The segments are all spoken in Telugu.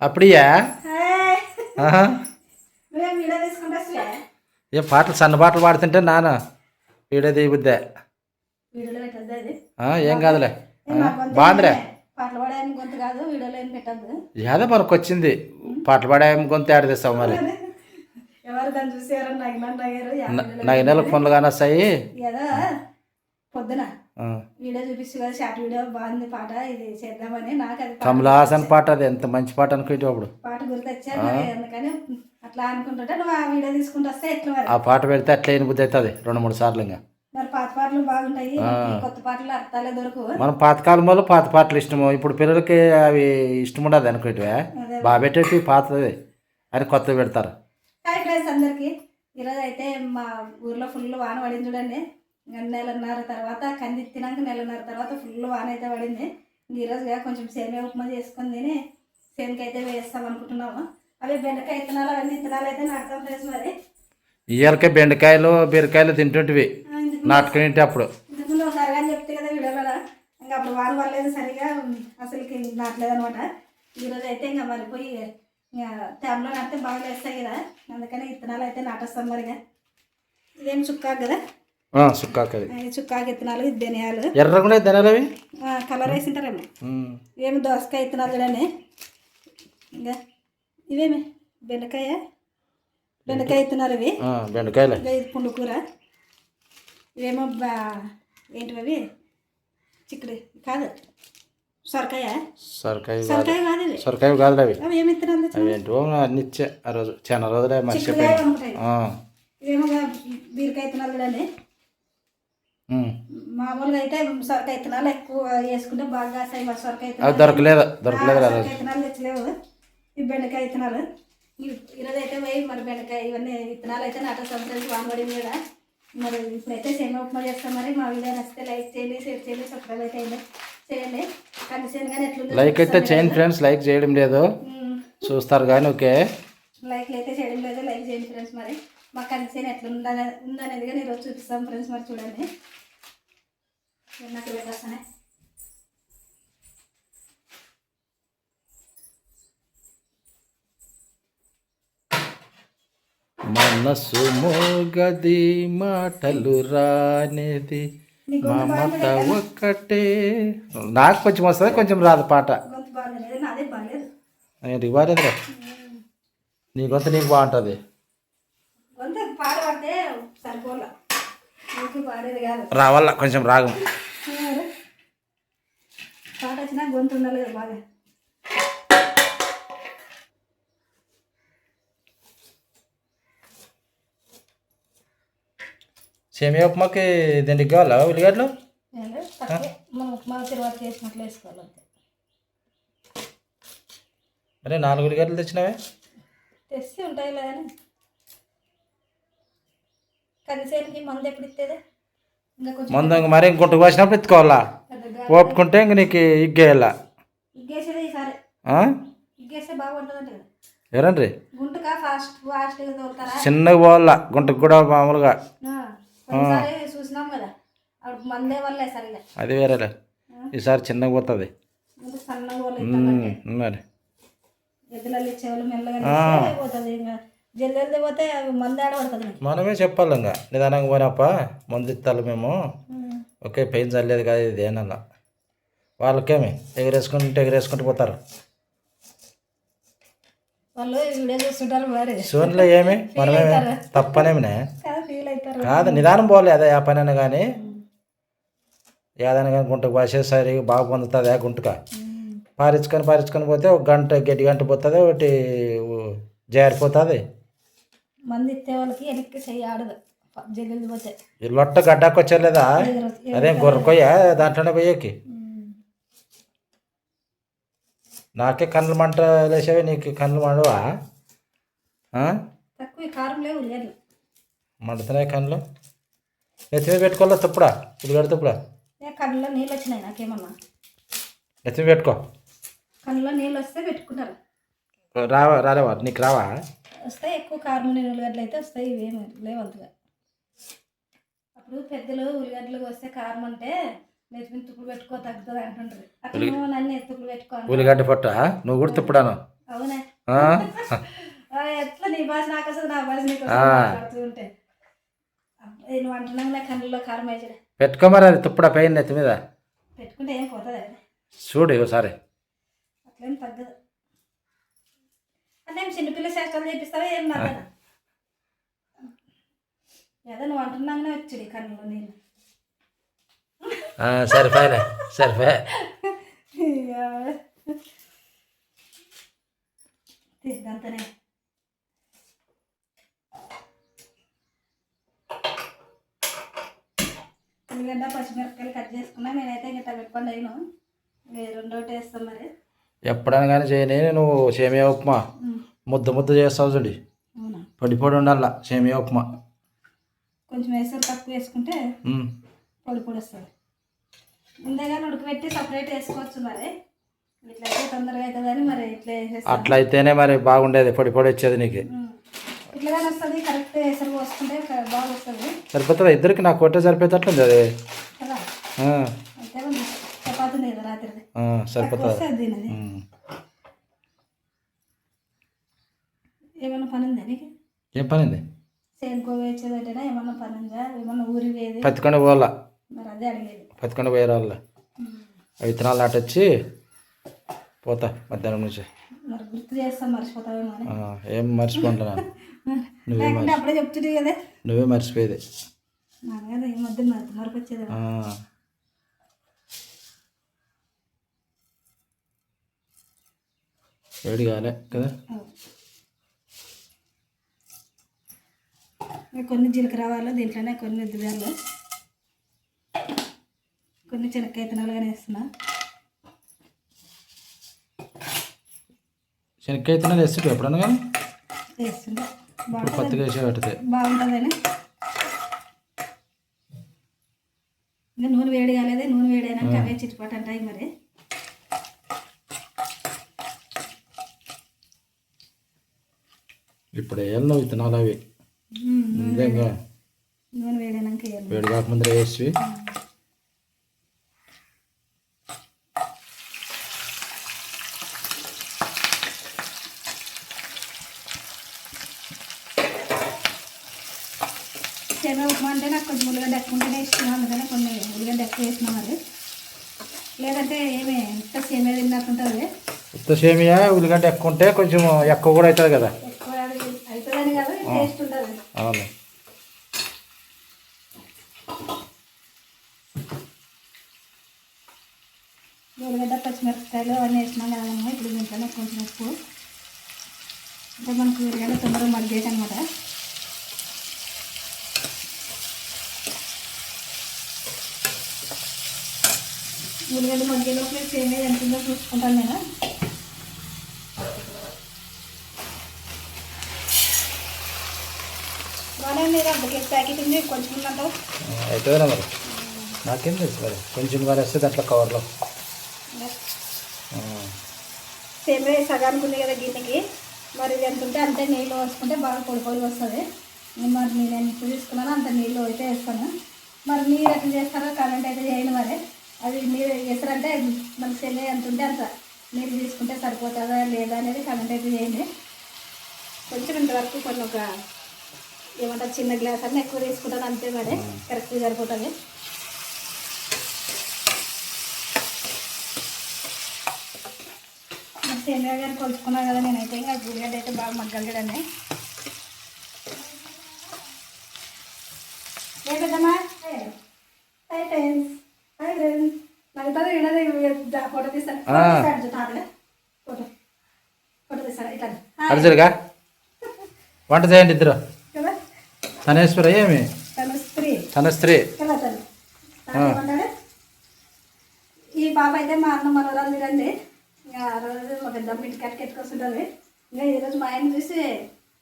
అప్పుడియా ఏ పాటలు సన్న పాటలు పాడుతుంటే నాన్న వీడియో తీయబుద్దే ఏం కాదులే బాగుందిలే ఏదో మనకు వచ్చింది పాటలు పాడే గొంతు ఆడ తెస్తావు మరి నగినెలకు పనులు కానీ వస్తాయి పొద్దున వీడియో చూపిస్తు కదా షార్ట్ వీడియో బాగుంది పాట ఇది చేద్దామని నాకు అది కమలాసన్ పాట అది ఎంత మంచి పాట అనుకుంటే అప్పుడు పాట గుర్తొచ్చా అందుకని అట్లా అనుకుంటుంటే నువ్వు ఆ వీడియో తీసుకుంటూ వస్తే ఎట్లా మరి ఆ పాట పెడితే అట్లా అయిన బుద్ధి అవుతుంది 2-3 సార్లు ఇంకా మరి పాత పాటలు బాగుంటాయి కొత్త పాటలు అర్థాలే దొరకు మనం పాతకాలం వల్ల పాత పాటలు ఇష్టము ఇప్పుడు పిల్లలకి అవి ఇష్టం ఉండదు అనుకుంటే బాగా పెట్టేసి పాతది అని కొత్తవి పెడతారు. హాయ్ ఫ్రెండ్స్ అందరికి ఈరోజు అయితే మా ఊర్లో ఫుల్ వాన పడింది చూడండి. 1.5 తర్వాత కంది తినాక 1.5 తర్వాత ఫుల్ వాన అయితే పడింది. ఈరోజుగా కొంచెం సేమియా ఉప్మా చేసుకొని తిని సేమికి అయితే వేస్తాం అనుకుంటున్నాము. అవి బెండకాయ విత్తనాలు అవన్నీ విత్తనాలు అయితే నాటుతాం ఫ్రెండ్స్. మరి ఇయ్యాలకే బెండకాయలు బీరకాయలు తింటుంటివి నాటుకునేటి అప్పుడు ఇంతకుముందు ఒకసారి కానీ చెప్తే కదా వీడియోలో ఇంకా అప్పుడు వాన పడలేదు సరిగా అసలుకి నాటలేదు అనమాట. ఈరోజు అయితే ఇంకా మరిపోయి తేమలో నాటితే బాగా వేస్తాయి కదా అందుకని విత్తనాలు అయితే నాటేస్తాం. మరిగా ఇదేం చుక్కాకు కదా చుక్కాకు విత్తనాలు ఇది ధనియాలు ఎర్రగా ధనియాలు అవి కలర్ వేసింటారేమో. ఇవేమి దోసకాయ విత్తనాలు చూడండి. ఇంకా ఇవేమి బెండకాయ విత్తనాలు ఇవి బెండకాయలు ఇది పుండుకూర. ఇవేమో ఏంటివి అవి చిక్కుడు కాదు సొరకాయ కాదు సొరకాయ కాదు అవి అవి ఏమి విత్తనాలు ఏంటో అన్ని ఇచ్చే ఆ రోజు చాలా రోజులే మర్చిపోయాను. ఇవేమో బీరకాయ విత్తనాలు చూడండి. మామూలుగా అయితే సొరకాయ విత్తనాలు ఎక్కువ వేసుకుంటే బాగా కాస్తాయి. మరి సొరకాయ దొరకలేదు విత్తనాలు తెచ్చలేవు. ఈ బెండకాయ విత్తనాలు ఈరోజు అయితే పోయి మరి బెండకాయ ఇవన్నీ విత్తనాలు అయితే నాట సంవత్సరానికి వానబడింది కదా. మరి ఇప్పుడైతే సేమియా ఉప్మా చేస్తాం. మరి మా వీడియో నచ్చితే లైక్ చేయండి, షేర్ చేయండి, సబ్స్క్రైబ్ అయితే చేయండి. కందిసేను కానీ ఎట్లుంది లైక్ అయితే చేయండి ఫ్రెండ్స్. లైక్ చేయడం లేదు చూస్తారు కానీ ఓకే లైక్లు అయితే చేయడం లేదు లైక్ చేయండి ఫ్రెండ్స్. మరి మా కందిసేను ఎట్లా ఉందనేది కానీ ఈరోజు చూపిస్తాం ఫ్రెండ్స్. మరి చూడండి నాకు పెట్టేస్తానే మనసు మోగది మాటలు రానేది మమత ఒక్కటే. నాకు కొంచెం వస్తుంది కొంచెం రాదు పాట. ఏంటి బాగాలేదురా నీ గొంతు నీకు బాగుంటుంది. రావాల కొంచెం రాగం పాట వచ్చినా గొంతు ఉండాలి బాగా. సేమియా ఉప్మాకి దీనికి కావాలా ఉల్లిగడ్డలు మనం ఉప్మా తర్వాత చేసినట్లు వేసుకోవాలి. అరే 4 ఉల్లిగడ్డలు తెచ్చినావే తెచ్చి ఉంటాయి లేదని కందిసేనుకి మందు ఎప్పుడు ఇస్తుంది ఇంకా కొంచెం మందు మరి ఇంకొంటకు వచ్చినప్పుడు ఎత్తుకోవాలా ఓపుకుంటే ఇంక నీకు ఇగ్గేయాలా ఇగ్గేసేది ఈసారి ఇగ్గేస్తే బాగుంటుంది కదా. ఎవరండి గుంటగా ఫాస్ట్గా తోలుతారా చిన్నగా పోవాలా గుంటకు కూడా మామూలుగా చూసినాం కదా అప్పుడు మందే వల్లే సరిగా అది వేరేలే. ఈసారి చిన్నగా పోతుంది సన్నగా మరి ఎద్దులలో ఇచ్చేవాళ్ళు మెల్లగా పోతుంది. ఇంకా జల్దీ పోతే మంది ఆడబడుతుంది. మనమే చెప్పాలి ఇంకా నిదానంగా పోయినప్ప మందు ఇస్తాను మేము ఓకే పెయిన్ చల్లేదు కదా ఇది ఏనన్నా వాళ్ళకేమి ఎగరేసుకుంటూ పోతారు. వాళ్ళు వీడియో చూస్తుంటారు మరి సోన్లో ఏమి మనమేమి తప్పనేమినే ఫీల్ అవుతారు కాదు నిదానం పోలే అదే ఆ పని అయినా కానీ ఏదైనా కానీ గుంటకు పోసేసరి బాగా పొందుతుంది. గుంటక పారించుకొని పోతే ఒక గడ్డి గంట పోతుంది ఒకటి జారిపోతుంది. మంది ఇచ్చే వాళ్ళకి వెనక్కి చెయ్యి ఆడదు జల్లి పోతే ఈ లొట్ట గడ్డకు వచ్చేలేదా అదే గొర్రెకొయ్య దాంట్లోనే పోయేకి నాకే కళ్ళు మంట లేచేవి నీకు కళ్ళు మండవా తక్కువ కారం లేవు లేదు మండుతున్నాయి కళ్ళు ఎత్తిమీ పెట్టుకోవాలా తుప్పుడా ఉల్లిగడ్డ తుప్పుడా కళ్ళలో నీళ్ళు వచ్చినాయి నాకేమన్నా ఎత్తిమీ పెట్టుకో కళ్ళలో నీళ్ళు వస్తే పెట్టుకుంటారు. రాలేవా నీకు రావా వస్తాయి ఎక్కువ కారం లేని ఉల్లిగడ్డలు అయితే వస్తాయి. ఇవేమి లేవు అంతగా. అప్పుడు పెద్దలు ఉల్లిగడ్డలు వస్తే కారం అంటే నెత్తిమీద తుప్పులు పెట్టుకో తగ్గుతుంది అంటుంటారు. అట్లా నన్ను తుప్పులు పెట్టుకో ఉల్లిగడ్డ పొట్ట నువ్వు కూడా తిప్పడాను అవునా ఆ? ఎట్లా నీ భాష నాకు వస్తుంది నా భాష నీకు వస్తుంది మాట్లాడుతూ ఉంటే నువ్వు అంటున్నావు నా కళ్ళలో కారం వేసాడు పెట్టుకోమరి అది తుప్పడ పైన నెత్తి మీద పెట్టుకుంటే ఏం పోతుంది చూడు ఒకసారి. అట్లేం తగ్గదు అంటే ఏం చిన్నపిల్ల చేష్టాలు చేపిస్తావా ఏం నమ్మదా ఏదో నువ్వు అంటున్నాగానే వచ్చాడు కన్నులో నేను సరిపోయలే సరిపోయా. అంతనే ఉల్లిగడ్డ పచ్చిమిరపకాయలు కట్ చేసుకున్నా నేనైతే ఇంకా పెట్టుకోండి అయినా రెండోటి వేస్తాం మరి ఎప్పుడైనా కానీ చేయని నువ్వు సేమియా ఉప్మా ముద్ద చేస్తావు చూడి అవునా పొడి పొడి ఉండాల సేమియా ఉప్మా కొంచెం వేసారు తక్కువ వేసుకుంటే పొడి పొడి వస్తుంది ముందేగా ఉడకబెట్టి సపరేట్ వేసుకోవచ్చు మరి ఇట్లా అయితే తొందరగా అవుతుందని మరి ఇట్లా వేసేస్తాను అట్లా అయితేనే మరి బాగుండేది పొడి పొడి వచ్చేది నీకు ఇట్లాగానే వస్తుంది కరెక్ట్ వేసరు పోసుకుంటే బాగా వస్తుంది సరిపోతుందా ఇద్దరికి నాకు కొట్టే సరిపోయేటట్లుంది అది కదా అయితే చపాతీ లేదా రాత్రిది సరిపోతుంది. తినది ఏమన్నా పని ఉందా నీకు ఏం పనింది సేనుకో వేసేదంటేనా ఏమన్నా పని ఉందా ఏమన్నా ఊరికి వేది పత్తికొండ పోవాలా మరి అదే అడిగేది పత్తికొండ పోయే వాళ్ళ విత్తనాలు నాటొచ్చి పోతా మధ్యాహ్నం నుంచి మరి గుర్తు చేస్తాం మర్చిపోతావేమో అని ఏం మర్చిపోంటున్నాను లేకుంటే అప్పుడే చెప్తుంది కదా నువ్వే మర్చిపోయేది నాన్నగారు ఈ మధ్య మరపు వచ్చేది వేడి కాలే కదా కొన్ని జీలకర్ర ఆవాలు దీంట్లోనే కొన్ని దిగాలు కొన్ని శనక్కాయ విత్తనాలుగానే వేస్తున్నా శనక్కాయ విత్తనాలు వేస్తుంటే ఎప్పుడన్నా కానీ వేస్తుంటే ఇప్పుడు కొత్తగా వేసే పెట్టితే బాగుంటుందని ఇంకా నూనె వేడి కాలేదు నూనె వేడి అయినాక అవే చిట్టుపాటు అంటాయి మరి ఇప్పుడు వేయాలి నువ్వు విత్తనాలు అవి ముందేగా నూనె వేడైనాక వేడి కాకముందర వేసి సేమియా ఉప్మా అంటే నాకు కొంచెం ఉల్లిగడ్డ ఎక్కువ ఉంటేనే ఇష్టం అందుకనే కొన్ని ఉల్లిగడ్డ ఎక్కువ వేసినా మరి లేదంటే ఏమి ఇంత సేమియా తిన్నట్టుంటుంది ఉత్త సేమియా ఉల్లిగడ్డ ఎక్కువ ఉంటే కొంచెం ఎక్కువ కూడా అవుతుంది కదా ఎక్కువ అవుతుందని కాదు టేస్ట్ ఉంటుంది అవును ఉల్లిగడ్డ పచ్చిమిరపకాయలు అవన్నీ వేసినాం కదమ్మా ఇప్పుడు దీంట్లోనే కొంచెం ఉప్పు అంటే మనకు ఉల్లిగడ్డ తొందరగా మగ్గేది అనమాట ఉల్లిగడ్డ మగ్గేలోపు సేమియా ఎంత ఉందో చూసుకుంటాను నేను బాగానే మీరు అద్దకి ప్యాకెట్ ఉంది కొంచెం ఉందంటావు అవుతుందా మరి నాకేం తెలుసు మరి కొంచెం మరి వస్తే దాంట్లో కవర్లో సేమియా సగానికి ఉంది కదా గిన్నెకి మరి ఎంత ఉంటే అంతే నీళ్ళు వేసుకుంటే బాగా పొడి పొడి వస్తుంది మరి నేను ఎంత తీసుకున్నానో అంత నీళ్ళు అయితే వేస్తాను మరి మీరు ఎట్లా చేస్తారో కామెంట్ అయితే చేయండి మరి అది మీరు వేస్తారంటే మనకి సేమియా ఎంత ఉంటే అంత నీళ్ళు తీసుకుంటే సరిపోతుందా లేదా అనేది కామెంట్ అయితే చేయండి కొంచెం ఇంతవరకు కొన్ని ఒక ఏమంటారు చిన్న గ్లాస్ అన్నీ ఎక్కువ తీసుకుంటాను అంతే మరి కరెక్ట్గా సరిపోతుంది సేమియా గారు కొలుచుకున్నాను కదా నేనైతే ఇంకా ఉల్లిగడ్డ అయితే బాగా మగ్గాలి కదండి లేదమ్మా హాయ్ ఫ్రెండ్స్ హాయ్ ఫ్రెండ్స్ నవ్వుతారు వినది ఫోటో తీస్తాను ఫోటో ఫోటో తీస్తాను ఇట్లా అర్జులుగా వంట చేయండి ఇద్దరు కదా తనేశ్వర ఏమి తన స్త్రీ కదా తను ఈ పాప అయితే మా అన్న మనవరాలు తిరండి ఇంకా ఆ రోజు ఒక దమ్ ఇంటికి ఎట్టుకొస్తుంటుంది ఇంకా ఈరోజు మా ఆయన చూసి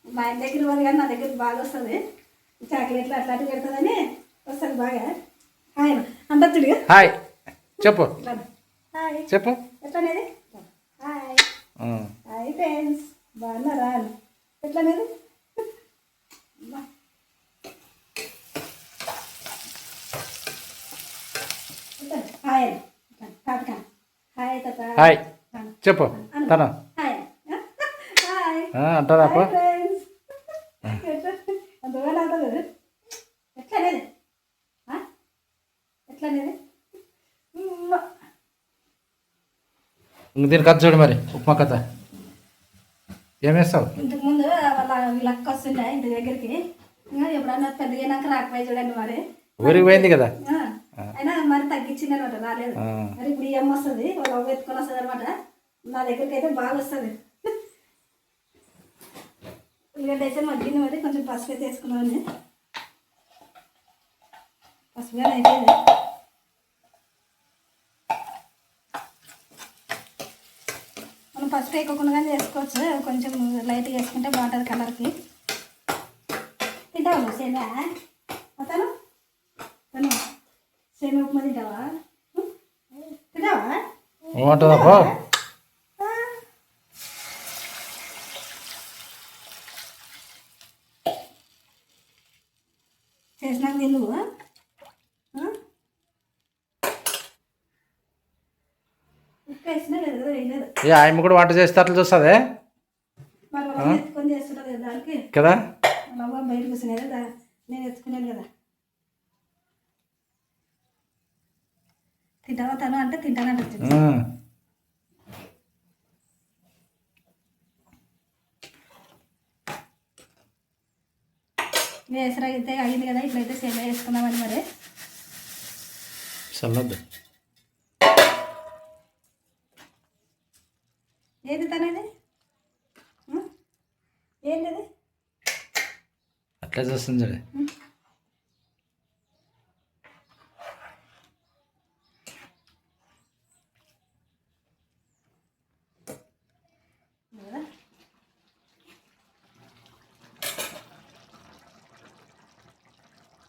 మా ఆయన దగ్గర పోదు కానీ నా దగ్గర బాగా వస్తుంది చాక్లెట్లు అట్లాంటివి పెడుతుందని వస్తుంది బాగా హాయ్ అంటచ్చుడిగా హాయ్ చెప్పు హాయ్ చెప్పు ఎట్లనేది హాయ్ హాయ్ ఫ్రెండ్స్ బాగున్నారా ఎట్లనేది హాయ్ తాతక హాయ్ తాత హాయ్ చెప్పు తన హాయ్ అంటారా అప్ప ఫ్రెండ్స్ అంతగా అంటలేదు ఎట్లా అనేది ఎట్లా అనేది దీని కథ చూడు మరి ఉప్మా కథ ఏమేస్తావు ఇంతకు ముందు వాళ్ళ వీళ్ళకి వస్తుండే ఇంటి దగ్గరికి ఇంకా ఎప్పుడన్నా పెద్దగా నాకు రాకపోయి చూడండి మరి ఊరికి పోయింది కదా అయినా మరి తగ్గించింది అనమాట రాలేదు మరి ఇప్పుడు ఈ అమ్మ వస్తుంది వాళ్ళు అవ్వ ఎత్తుకొని వస్తుంది అనమాట నా దగ్గరికి అయితే బాగా వస్తుంది ఉల్లిగడ్డ అయితే మగ్గింది మరి కొంచెం పసుపు అయితే వేసుకున్నామండి పసుపు కానీ అయిపోయింది మనం పసుపు వేయకుండా కానీ చేసుకోవచ్చు కొంచెం లైట్గా వేసుకుంటే బాగుంటుంది కలర్కి తింటావా నువ్వు సేమియా అతను తను సేమియా ఉప్మా తింటావా తింటావా ఏమంటుందప్పా చేసినాక తిందు ఉప్పు వేసినా లేదు వేయలేదు ఏ ఆయమ్మ కూడా వంట చేస్తే అట్లా చూస్తుంది మరి వాళ్ళు ఎత్తుకొని చేస్తుంటుంది కదా దానికి కదా వాళ్ళ బయట కూర్చునేది నేను ఎత్తుకునేది కదా తింటావా తను అంటే తింటానంట వేసరా అయితే అయింది కదా ఇప్పుడైతే సేవ వేసుకున్నామని మరి చల్లద్దు ఏది తనేది ఏంటిది అట్లా చూస్తుంది చూడు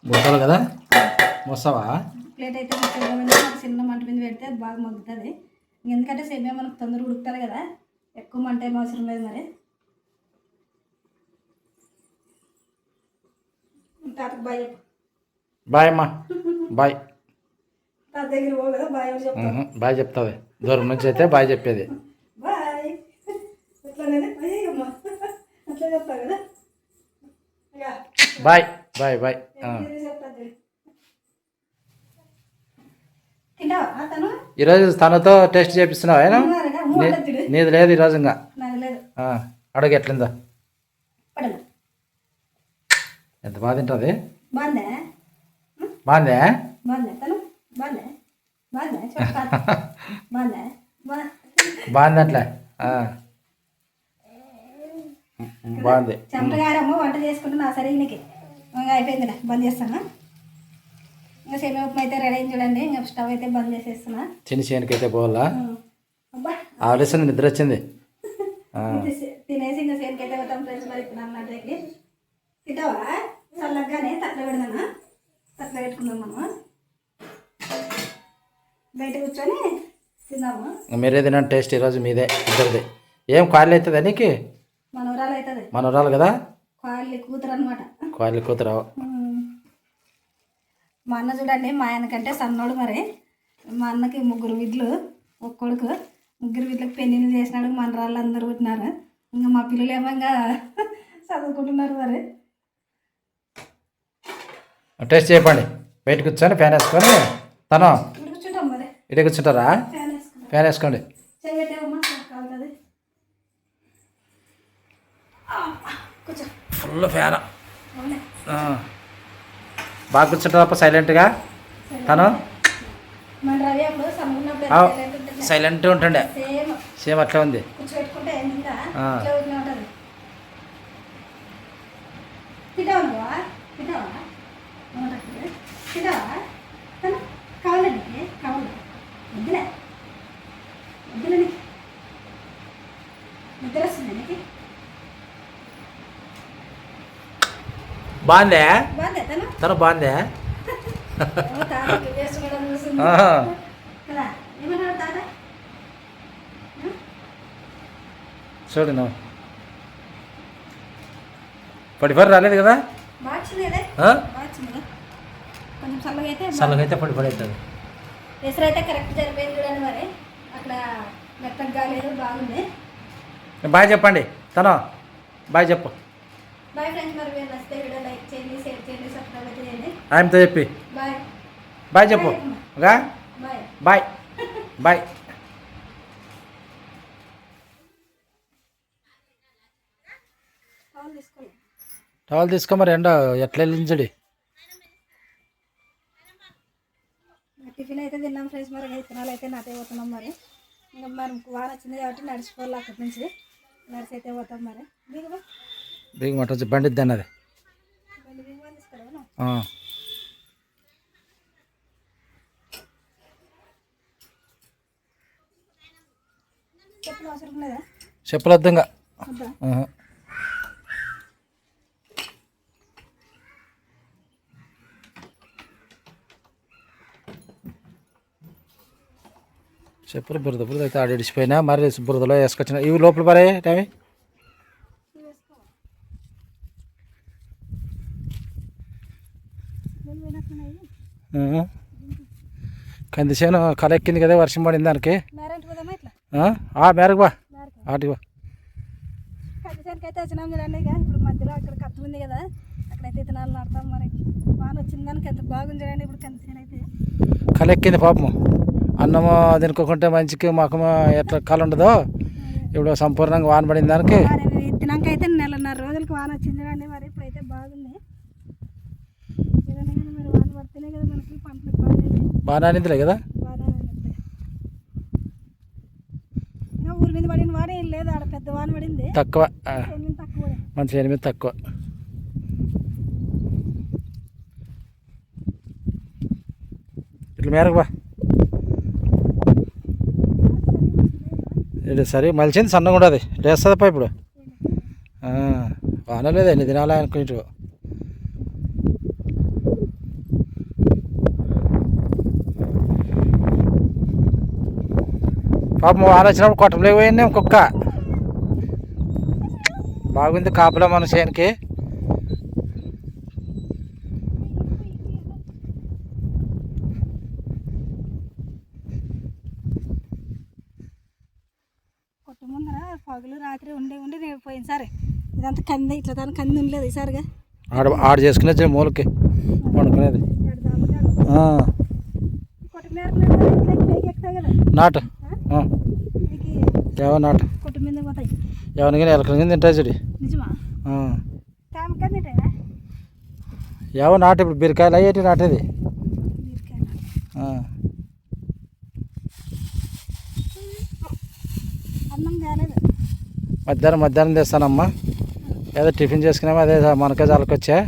బొట్టలు కదా మోస్తావా ప్లేట్ అయితే చిన్న మంట మీద పెడితే అది బాగా మగ్గుతుంది ఎందుకంటే సేమియా మనకు తొందరగా ఉడుకుతుంది కదా ఎక్కువ మంట ఏం అవసరం లేదు మరి తాతకు బాయ్ బాయ్ అమ్మా బాయ్ తాత దగ్గర పో కదా బాయ్ అని చెప్తాను బాయ్ చెప్తావే దూరం నుంచి అయితే బాయ్ చెప్పేది బాయ్ ఎట్లనేది అయ్యమ్మా అట్లా చెప్తా కదా బాయ్ బాయ్ బాయ్ తింటావా తను ఈరోజు తనతో టెస్ట్ చేపిస్తున్నావా ఏనా నీది లేదు ఈరోజు ఇంకా అడుగు ఎట్లిందో ఎంత బాగా తింటుంది బాగుందా బాగుందే బాగుందా తను బాగుందా బాగుందా చెప్తా బాగుందా బాగుంది అట్లే బాగుంది చెంపగారమ్మ వంట చేసుకుంటే నా సరైనకి ఇంకా అయిపోయిందిలే బంద్ చేస్తాను ఇంకా సేమియా ఉప్మా అయితే రెడీ అయింది చూడండి ఇంకా స్టవ్ అయితే బంద్ చేసేస్తున్నా చిన్న చేనుకి అయితే పోవాలా అబ్బా ఆలోచన నిద్ర వచ్చింది తినేసి ఇంకా సేమికి అయితే పోతాం ఫ్రెండ్స్ మరి ఇప్పుడు అన్నట్టుకి తింటావా చల్లగానే తట్లో పెడదానా తట్లో పెట్టుకుందాం మనం బయట కూర్చొని తిందాము మీరే తినండి టేస్ట్ ఈరోజు మీదే ఇద్దరిది ఏం కాళ్ళు అవుతుందా నీకు మనవరాలు అవుతుంది మనవరాలు కదా కాళ్ళు కూతురు అనమాట కాళ్ళు కూతురు మా అన్న చూడండి మా ఆయనకంటే సన్నోడు మరి మా అన్నకి 3 విడ్లు ఒక కొడుకు 3 విడ్లకు పెళ్ళిళ్ళు చేసినాడు మనరాళ్ళు అందరూ పుట్టినారు ఇంకా మా పిల్లలు ఏమో ఇంకా చదువుకుంటున్నారు మరి టేస్ట్ చెప్పండి బయట కూర్చొని ఫ్యాన్ వేసుకొని తను ఇప్పుడు కూర్చుంటాం మరి ఇటే కూర్చుంటారా ఫ్యాన్ వేసుకుంటాం ఫ్యాన్ వేసుకోండి చేయబెట్టావమ్మా కాలుతుంది కూర్చో ఫుల్ ఫ్యాన్ అవునే బాగా కూర్చుంటారప్ప సైలెంట్గా తను మన రవి అప్పుడు సమ్మన్నప్పుడు సైలెంట్ ఉంటుండే సేమ్ సేమ్ అట్లా ఉంది కూర్చోబెట్టుకుంటే ఇంకా ఇట్లా ఊరికే ఉంటుంది తింటావా నువ్వా తింటావా తింటావా తను కావాలండి కావాలి వద్దులే వద్దులే నీకు నిద్ర వస్తుంది నీకు బాగుందే బాగుందా తను తను బాగుందే తాత వేసుకున్నాడు చూస్తుంది కదా ఏమన్నాడు తాత చూడు నువ్వు 44 రాలేదు కదా బాగా వచ్చింది అదే బాగా వచ్చింది కొంచెం చల్లగా అయితే చల్లగా అయితే 44 అవుతుంది ఎసరు అయితే కరెక్ట్ సరిపోయింది చూడండి మరి అక్కడ మెత్తగా కాలేదు బాగుంది బాగా చెప్పండి తను బాయ్ చెప్పు. బాయ్ ఫ్రెండ్స్, మరి మీరు నచ్చితే వీడియో లైక్ చేయండి, షేర్ చేయండి, సబ్స్క్రైబ్ అయితే చేయండి. ఆయనతో చెప్పి బాయ్ బాయ్ చెప్పు. బాయ్. Bye bye. తీసుకోండి. టవల్ తీసుకో. మరి ఎండ ఎట్లా వెళ్ళించడి. టిఫిన్ అయితే తిన్నాం ఫ్రెండ్స్. మరి విత్తనాలు అయితే నాటే పోతున్నాం. మరి ఇంకా మరి వాన వచ్చింది కాబట్టి నడిచిపోవాలి. అక్కడి నుంచి నడిచి అయితే పోతాం. మరి బిగ్ మాట వచ్చి బండి దాన్ని అది తీసుకోవడం. చెప్పులు అవసరం లేదా? చెప్పులు వద్దంగా. చెప్పులు బురద బురద అయితే ఆడిడిచిపోయినా. మరి బురదలో వేసుకొచ్చిన ఇవి లోపల పడే టైం. కందిసేను కల ఎక్కింది కదా, వర్షం పడింది దానికి. మేరకు బా ఆటికి బా. కందిసేనుకి అయితే వచ్చినాం చూడండి. ఇక ఇప్పుడు మధ్యలో అక్కడ కత్తి ఉంది కదా, అక్కడైతే విత్తనాలు నాడతాం. మరి వాన వచ్చింది దానికి ఎంత బాగుంది చూడండి. ఇప్పుడు కందిసేను అయితే కల ఎక్కింది పాపము. అన్నము తినుకోకుంటే మంచికి మాకు ఎట్లా కళ ఉండదో, ఇప్పుడు సంపూర్ణంగా వాన పడింది దానికి. తినాక అయితే 1.5 రోజులకి వాన వచ్చింది చూడండి. మరి ఇప్పుడైతే బాగుంది. మరి వాన పడితేనే కదా మనకి పంటలు బాగా నానిందిలే కదా. ఇంకా ఊరి మీద పడిన వాన ఏం లేదు. ఆడ పెద్ద వాన పడింది తక్కువ. తక్కువ మన చేను మీద తక్కువ. ఇట్లా మేరకు బా. ఇది సరే మలిచింది, సన్నగా ఉండదు. లేస్తుందప్ప ఇప్పుడు. వాన లేదు, ఎన్ని దినాలు అనుకుంటూ. పాపం వాన వచ్చినప్పుడు కొట్టంలో పోయింది కుక్క. బాగుంది కాపులా మన చేనుకి. కొట్టు ముందర పగులు రాత్రి ఉండి నేను పోయింది సార్. ఇదంతా కంది, ఇట్లా దాని కంది ఉండలేదు ఈసారిగా. ఆడ చేసుకునే మూలకి వండుకునేది. నాటు ఏవో నాటు కొట్టు మీద పోతాయి. ఎవరికి ఎలకల కింద తింటాయి చెడి. నిజమా? ఏవో నాటు. ఇప్పుడు బీరకాయలు అయ్యేటి నాటేది. అన్నం కాలేదు. మధ్యాహ్నం తెస్తానమ్మా. ఏదో టిఫిన్ చేసుకున్నామా, అదే మనకే చాలకొచ్చా.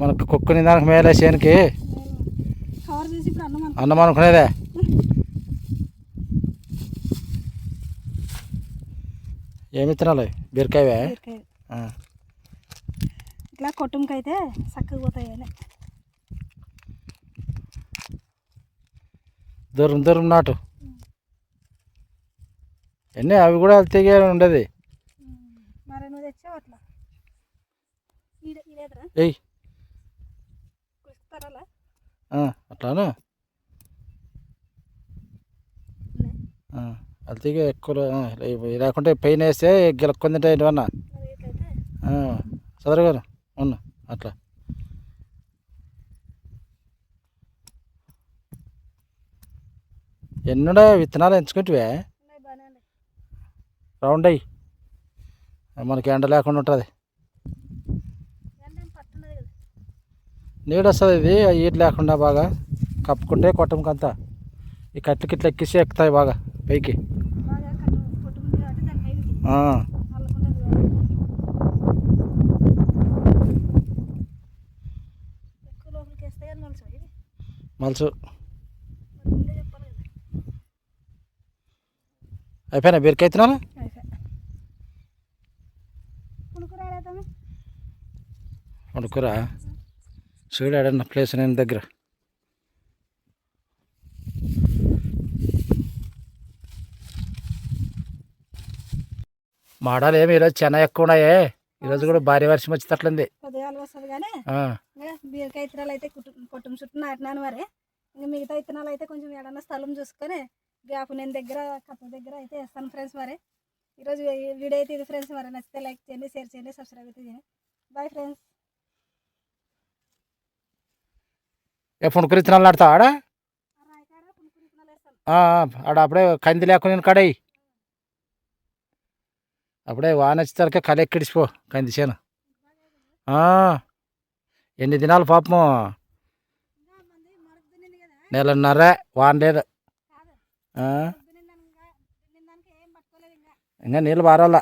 మనకు కుక్కుని దానికి మేలే చేనుకి. అన్నం అనుకునేదే. ఏమి తినాలి? బీరకాయవే. ఇట్లా కొట్టుకైతే చక్కగా పోతాయి. దూరం దూరం నాటు ఎన్ని అవి కూడా తెగే ఉండేది. మరి నువ్వు తెచ్చావు అట్లా ఏయ్ అట్లాను. అది తెగే ఎక్కువ లేకుంటే పైన వేస్తే గిలక్కొని తింటాయి ఏంటివన్నా. చదరగాను ఉన్నా అట్లా. ఎన్నుండే విత్తనాలు ఎంచుకుంటే రౌండ్ అయ్యి మనకి ఎండ లేకుండా ఉంటుంది. నీడు వస్తుంది. ఇది ఈట్ లేకుండా బాగా కప్పుకుంటే కొట్టంకంతా ఈ కట్లకి ఇట్లా ఎక్కిసి ఎక్కుతాయి బాగా పైకి. మలుసు అయిపోయినా బీరకాయ విత్తనాలు. వండుకురా చూడాడన్న ప్లేస్ నేను దగ్గర. మాడాలు ఏమి ఈరోజు చాలా ఎక్కువ ఉన్నాయే. ఈరోజు కూడా భారీ వర్షం వచ్చేటట్లుంది. పొద్దుగాలు వస్తుంది కానీ బీరకాయ విత్తనాలు అయితే కుటుంబ చుట్టూ నాటినాను. మరి ఇంకా మిగతా విత్తనాలు అయితే కొంచెం ఏడన్నా స్థలం చూసుకొని గ్యాప్ నేను దగ్గర కప్ప దగ్గర అయితే వేస్తాను ఫ్రెండ్స్. మరి ఈరోజు ఈ వీడియో అయితే ఇది ఫ్రెండ్స్. మరి నచ్చితే లైక్ చేయండి, షేర్ చేయండి, సబ్స్క్రైబ్ అయితే చేయండి. Bye friends. ఎప్పుడు కురితనాలు నాడుతా ఆడ ఆడ అప్పుడే కంది లేకుండా కడయి అప్పుడే వాన వచ్చేసరికి కలెక్కిడిచిపో కంది చేను. ఎన్ని దినాలు పాపము, నెలన్నర వాన లేదు. ఇంకా నీళ్ళు పారాల.